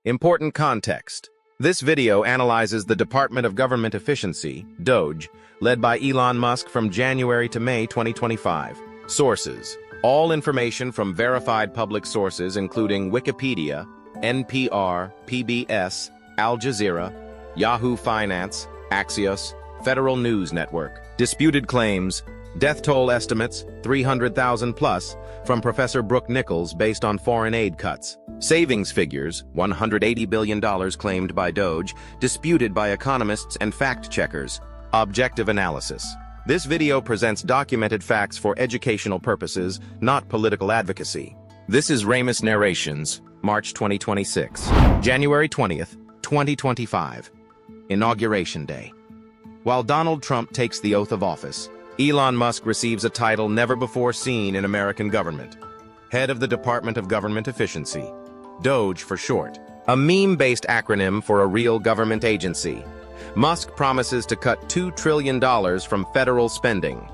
Important context. This video analyzes the Department of Government Efficiency, DOGE, led by Elon Musk from January to May 2025. Sources. All information from verified public sources including Wikipedia, NPR, PBS, Al Jazeera, Yahoo Finance, Axios, Federal News Network. Disputed claims. Death toll estimates, 300,000 plus, from Professor Brooke Nichols based on foreign aid cuts. Savings figures, $180 billion claimed by DOGE, disputed by economists and fact-checkers. Objective analysis. This video presents documented facts for educational purposes, not political advocacy. This is Ramus Narrations, March 2026. January 20th, 2025. Inauguration Day. While Donald Trump takes the oath of office, Elon Musk receives a title never before seen in American government. Head of the Department of Government Efficiency. DOGE for short. A meme-based acronym for a real government agency. Musk promises to cut $2 trillion from federal spending.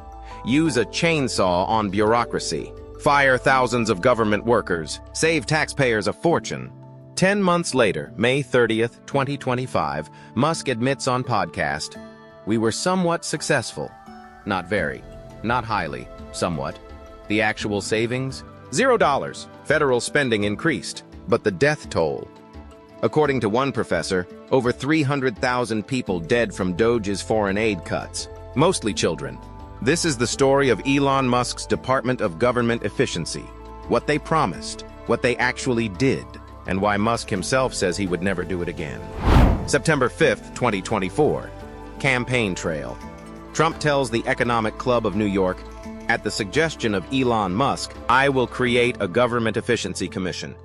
Use a chainsaw on bureaucracy. Fire thousands of government workers. Save taxpayers a fortune. 10 months later, May 30th, 2025, Musk admits on podcast, "We were somewhat successful. Not very. Not highly. Somewhat. The actual savings? $0. Federal spending increased, but the death toll." According to one professor, over 300,000 people dead from DOGE's foreign aid cuts, mostly children. This is the story of Elon Musk's Department of Government Efficiency, what they promised, what they actually did, and why Musk himself says he would never do it again. September 5th, 2024. Campaign trail. Trump tells the Economic Club of New York, at the suggestion of Elon Musk, "I will create a government efficiency commission.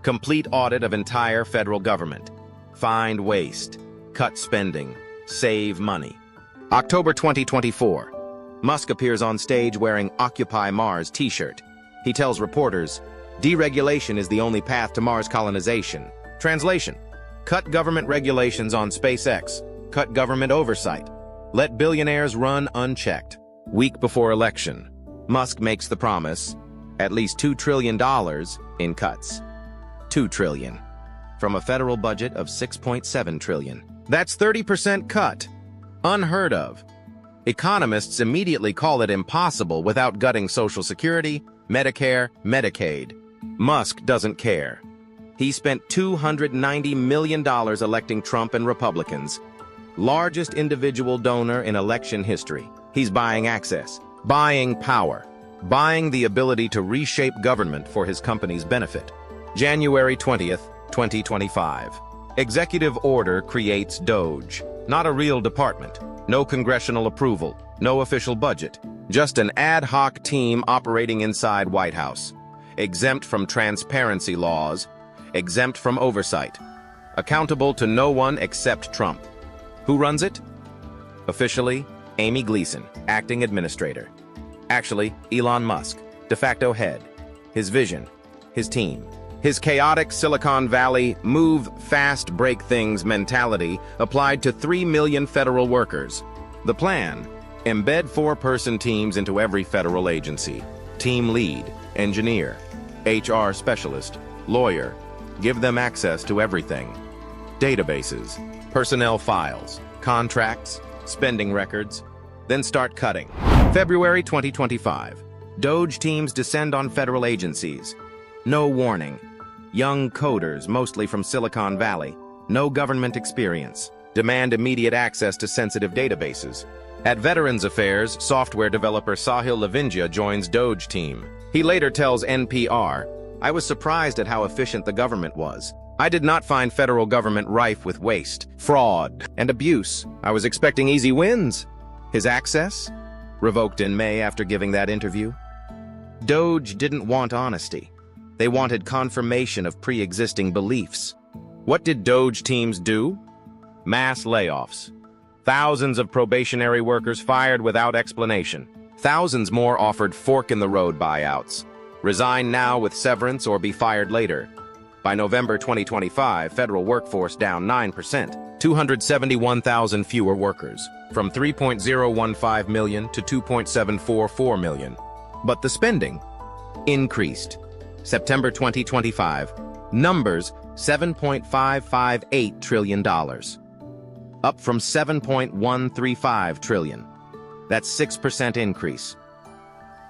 Complete audit of entire federal government. Find waste. Cut spending. Save money." October 2024. Musk appears on stage wearing Occupy Mars t-shirt. He tells reporters, "Deregulation is the only path to Mars colonization." Translation: cut government regulations on SpaceX. Cut government oversight. Let billionaires run unchecked. Week before election, Musk makes the promise, at least $2 trillion in cuts. $2 trillion. From a federal budget of $6.7 trillion. That's 30% cut. Unheard of. Economists immediately call it impossible without gutting Social Security, Medicare, Medicaid. Musk doesn't care. He spent $290 million electing Trump and Republicans. Largest individual donor in election history. He's buying access, buying power, buying the ability to reshape government for his company's benefit. January 20th, 2025. Executive order creates DOGE. Not a real department. No congressional approval. No official budget. Just an ad hoc team operating inside White House. Exempt from transparency laws. Exempt from oversight. Accountable to no one except Trump. Who runs it? Officially, Amy Gleason, acting administrator. Actually, Elon Musk, de facto head. His vision, his team. His chaotic Silicon Valley, move fast, break things mentality applied to 3 million federal workers. The plan, embed 4-person teams into every federal agency. Team lead, engineer, HR specialist, lawyer. Give them access to everything. Databases. Personnel files, contracts, spending records, then start cutting. February 2025. DOGE teams descend on federal agencies. No warning. Young coders, mostly from Silicon Valley. No government experience. Demand immediate access to sensitive databases. At Veterans Affairs, software developer Sahil Lavinja joins DOGE team. He later tells NPR, "I was surprised at how efficient the government was. I did not find federal government rife with waste, fraud, and abuse. I was expecting easy wins." His access? Revoked in May after giving that interview. DOGE didn't want honesty. They wanted confirmation of pre-existing beliefs. What did DOGE teams do? Mass layoffs. Thousands of probationary workers fired without explanation. Thousands more offered fork-in-the-road buyouts. Resign now with severance or be fired later. By November 2025, federal workforce down 9%, 271,000 fewer workers, from 3.015 million to 2.744 million. But the spending increased. September 2025, numbers $7.558 trillion, up from $7.135 trillion. That's 6% increase.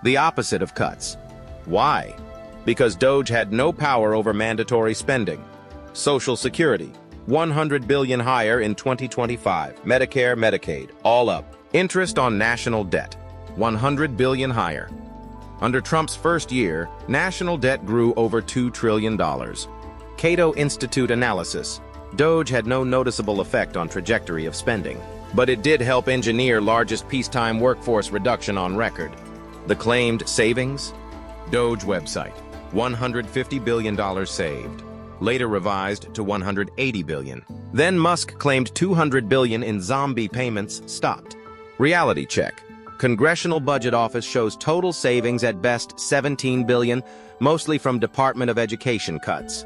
The opposite of cuts. Why? Because DOGE had no power over mandatory spending. Social Security, $100 billion higher in 2025. Medicare, Medicaid, all up. Interest on national debt, $100 billion higher. Under Trump's first year, national debt grew over $2 trillion. Cato Institute analysis. DOGE had no noticeable effect on trajectory of spending, but it did help engineer largest peacetime workforce reduction on record. The claimed savings? DOGE website, $150 billion saved. Later revised to $180 billion. Then Musk claimed $200 billion in zombie payments stopped. Reality check. Congressional Budget Office shows total savings at best $17 billion, mostly from Department of Education cuts.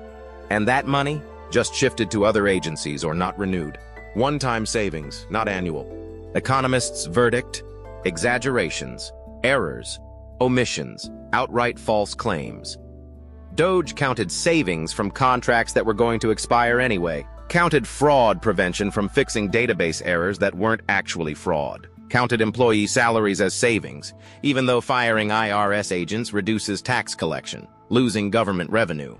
And that money just shifted to other agencies or not renewed. One-time savings, not annual. Economists' verdict: exaggerations, errors, omissions, outright false claims. DOGE counted savings from contracts that were going to expire anyway, counted fraud prevention from fixing database errors that weren't actually fraud, counted employee salaries as savings, even though firing IRS agents reduces tax collection, losing government revenue.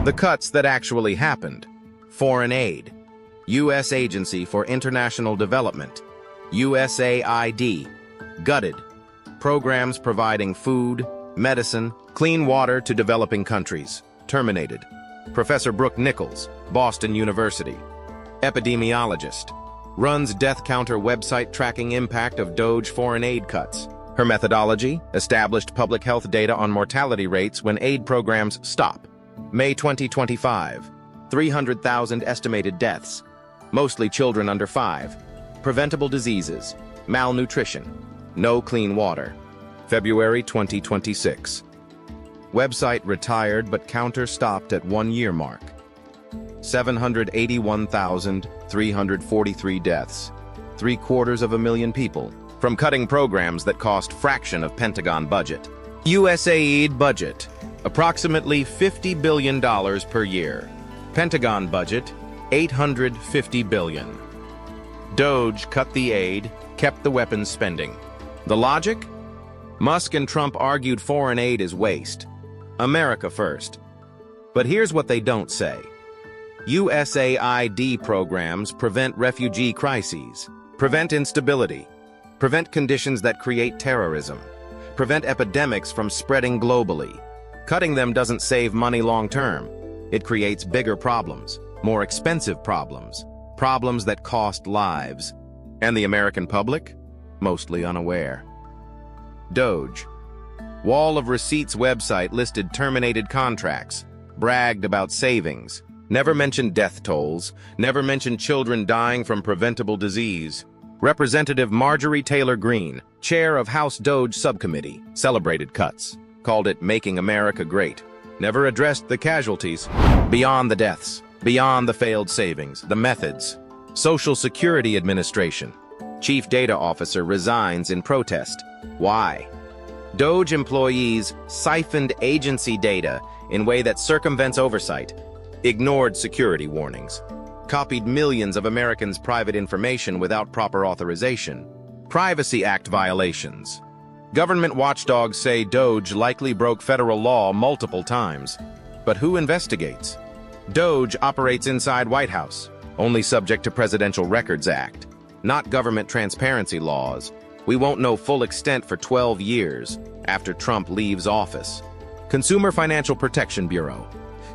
The cuts that actually happened: foreign aid, U.S. Agency for International Development, USAID, gutted. Programs providing food, medicine, clean water to developing countries, terminated. Professor Brooke Nichols, Boston University, epidemiologist, runs death counter website tracking impact of DOGE foreign aid cuts. Her methodology: established public health data on mortality rates when aid programs stop. May 2025, 300,000 estimated deaths, mostly children under 5. Preventable diseases, malnutrition, no clean water. February 2026. Website retired but counter stopped at 1-year mark. 781,343 deaths, 750,000 people, from cutting programs that cost fraction of Pentagon budget. USAID budget, approximately $50 billion per year. Pentagon budget, $850 billion. DOGE cut the aid, kept the weapons spending. The logic? Musk and Trump argued foreign aid is waste. America first. But here's what they don't say. USAID programs prevent refugee crises, prevent instability, prevent conditions that create terrorism, prevent epidemics from spreading globally. Cutting them doesn't save money long-term. It creates bigger problems, more expensive problems, problems that cost lives. And the American public? Mostly unaware. DOGE. Wall of Receipts website listed terminated contracts, bragged about savings, never mentioned death tolls, never mentioned children dying from preventable disease. Representative Marjorie Taylor Greene, chair of House DOGE subcommittee, celebrated cuts, called it making America great, never addressed the casualties, beyond the deaths, beyond the failed savings, the methods. Social Security Administration. Chief Data Officer resigns in protest. Why? DOGE employees siphoned agency data in way that circumvents oversight, ignored security warnings, copied millions of Americans' private information without proper authorization, Privacy Act violations. Government watchdogs say DOGE likely broke federal law multiple times. But who investigates? DOGE operates inside White House, only subject to Presidential Records Act, not government transparency laws. We won't know full extent for 12 years after Trump leaves office. Consumer Financial Protection Bureau.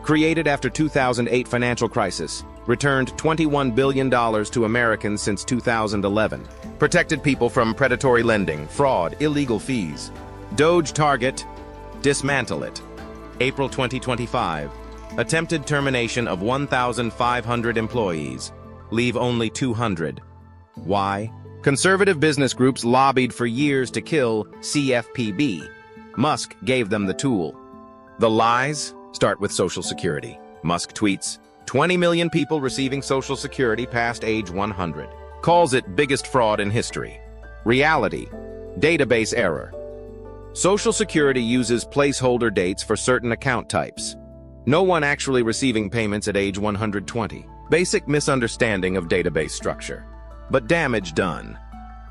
Created after 2008 financial crisis, returned $21 billion to Americans since 2011. Protected people from predatory lending, fraud, illegal fees. DOGE target: dismantle it. April 2025. Attempted termination of 1,500 employees. Leave only 200. Why? Conservative business groups lobbied for years to kill CFPB. Musk gave them the tool. The lies start with Social Security. Musk tweets, 20 million people receiving Social Security past age 100. Calls it biggest fraud in history. Reality: database error. Social Security uses placeholder dates for certain account types. No one actually receiving payments at age 120. Basic misunderstanding of database structure. But damage done.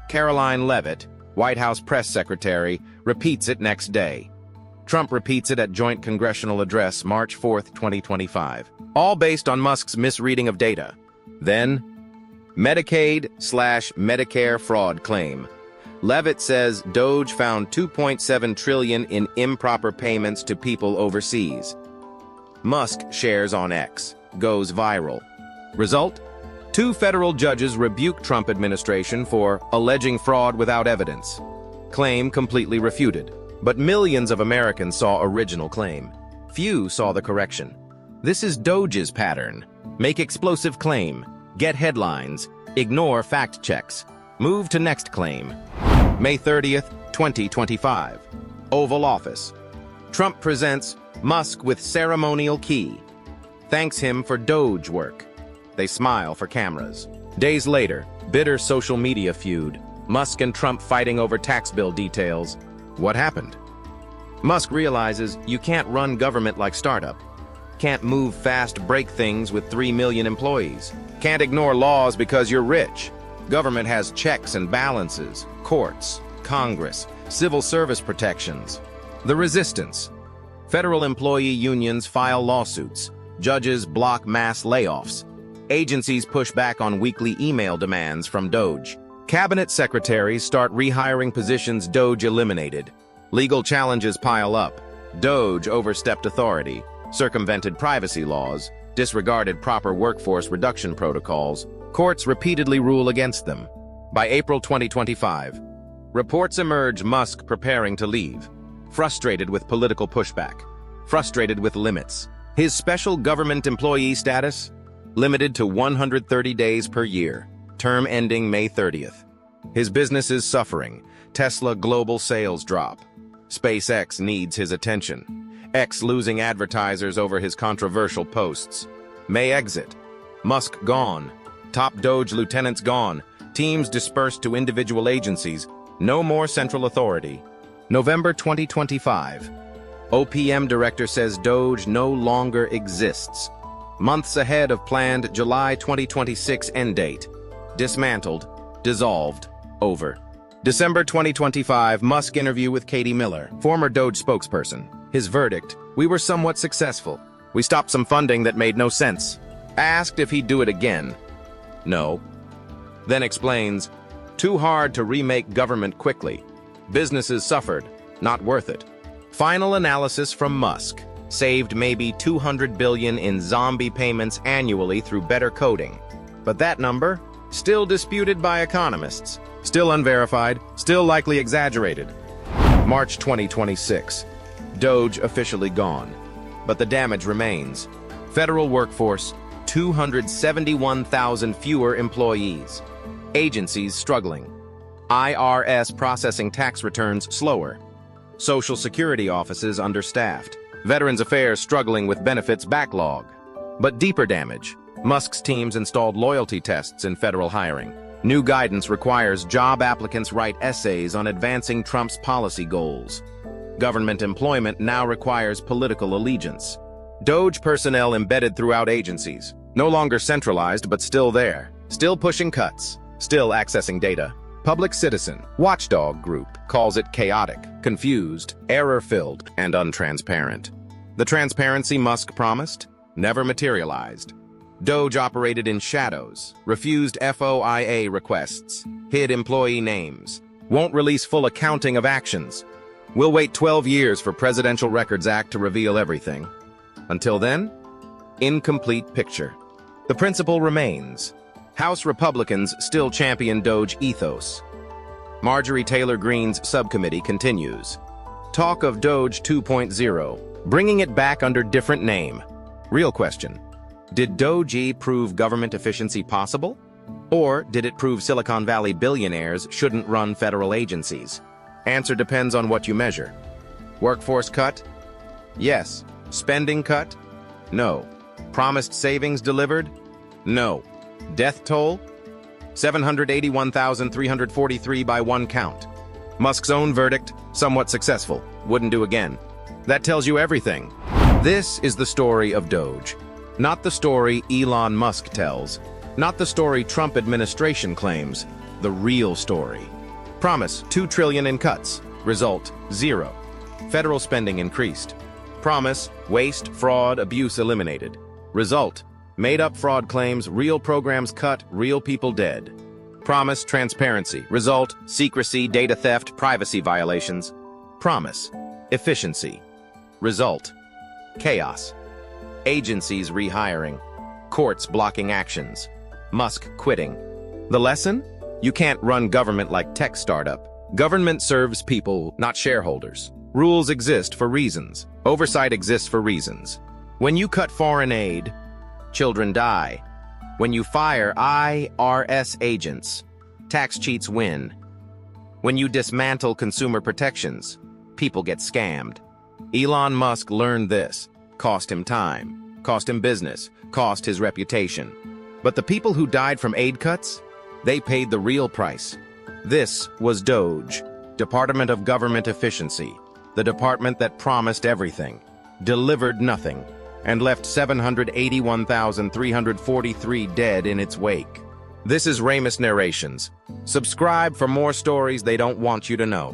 Caroline Leavitt, White House press secretary, repeats it next day. Trump repeats it at joint congressional address March 4, 2025. All based on Musk's misreading of data. Then, Medicaid/Medicare fraud claim. Leavitt says DOGE found $2.7 trillion in improper payments to people overseas. Musk shares on X. Goes viral. Result? 2 federal judges rebuke Trump administration for alleging fraud without evidence. Claim completely refuted. But millions of Americans saw original claim. Few saw the correction. This is DOGE's pattern. Make explosive claim. Get headlines. Ignore fact checks. Move to next claim. May 30th, 2025. Oval Office. Trump presents Musk with ceremonial key. Thanks him for DOGE work. They smile for cameras. Days later, bitter social media feud. Musk and Trump fighting over tax bill details. What happened? Musk realizes you can't run government like startup. Can't move fast, break things with 3 million employees. Can't ignore laws because you're rich. Government has checks and balances, courts, Congress, civil service protections. The resistance. Federal employee unions file lawsuits. Judges block mass layoffs. Agencies push back on weekly email demands from DOGE. Cabinet secretaries start rehiring positions DOGE eliminated. Legal challenges pile up. DOGE overstepped authority, circumvented privacy laws, disregarded proper workforce reduction protocols. Courts repeatedly rule against them. By April 2025, reports emerge Musk preparing to leave. Frustrated with political pushback. Frustrated with limits. His special government employee status? Limited to 130 days per year. Term ending May 30th. His business is suffering. Tesla global sales drop. SpaceX needs his attention. X losing advertisers over his controversial posts. May exit. Musk gone. Top DOGE lieutenants gone. Teams dispersed to individual agencies. No more central authority. November 2025. OPM director says DOGE no longer exists. Months ahead of planned July 2026 end date. Dismantled. Dissolved. Over. December 2025, Musk interview with Katie Miller, former DOGE spokesperson. His verdict: we were somewhat successful. We stopped some funding that made no sense. Asked if he'd do it again. No. Then explains, too hard to remake government quickly. Businesses suffered. Not worth it. Final analysis from Musk. Saved maybe $200 billion in zombie payments annually through better coding. But that number? Still disputed by economists. Still unverified. Still likely exaggerated. March 2026. DOGE officially gone. But the damage remains. Federal workforce, 271,000 fewer employees. Agencies struggling. IRS processing tax returns slower. Social Security offices understaffed. Veterans Affairs struggling with benefits backlog. But deeper damage. Musk's teams installed loyalty tests in federal hiring. New guidance requires job applicants write essays on advancing Trump's policy goals. Government employment now requires political allegiance. DOGE personnel embedded throughout agencies. No longer centralized, but still there. Still pushing cuts. Still accessing data. Public Citizen, watchdog group, calls it chaotic, confused, error-filled, and untransparent. The transparency Musk promised never materialized. DOGE operated in shadows, refused FOIA requests, hid employee names, won't release full accounting of actions. We'll wait 12 years for Presidential Records Act to reveal everything. Until then, incomplete picture. The principle remains. House Republicans still champion DOGE ethos. Marjorie Taylor Greene's subcommittee continues. Talk of DOGE 2.0, bringing it back under different name. Real question. Did DOGE prove government efficiency possible? Or did it prove Silicon Valley billionaires shouldn't run federal agencies? Answer depends on what you measure. Workforce cut? Yes. Spending cut? No. Promised savings delivered? No. Death toll? 781,343 by one count. Musk's own verdict, somewhat successful. Wouldn't do again. That tells you everything. This is the story of DOGE. Not the story Elon Musk tells. Not the story Trump administration claims. The real story. Promise, $2 trillion in cuts. Result, 0. Federal spending increased. Promise, waste, fraud, abuse eliminated. Result, made-up fraud claims, real programs cut, real people dead. Promise, transparency. Result, secrecy, data theft, privacy violations. Promise, efficiency. Result, chaos. Agencies rehiring. Courts blocking actions. Musk quitting. The lesson? You can't run government like tech startup. Government serves people, not shareholders. Rules exist for reasons. Oversight exists for reasons. When you cut foreign aid, children die. When you fire IRS agents, tax cheats win. When you dismantle consumer protections, people get scammed. Elon Musk learned this. Cost him time, cost him business, cost his reputation. But the people who died from aid cuts, they paid the real price. This was DOGE, Department of Government Efficiency, the department that promised everything, delivered nothing, and left 781,343 dead in its wake. This is Ramus Narrations. Subscribe for more stories they don't want you to know.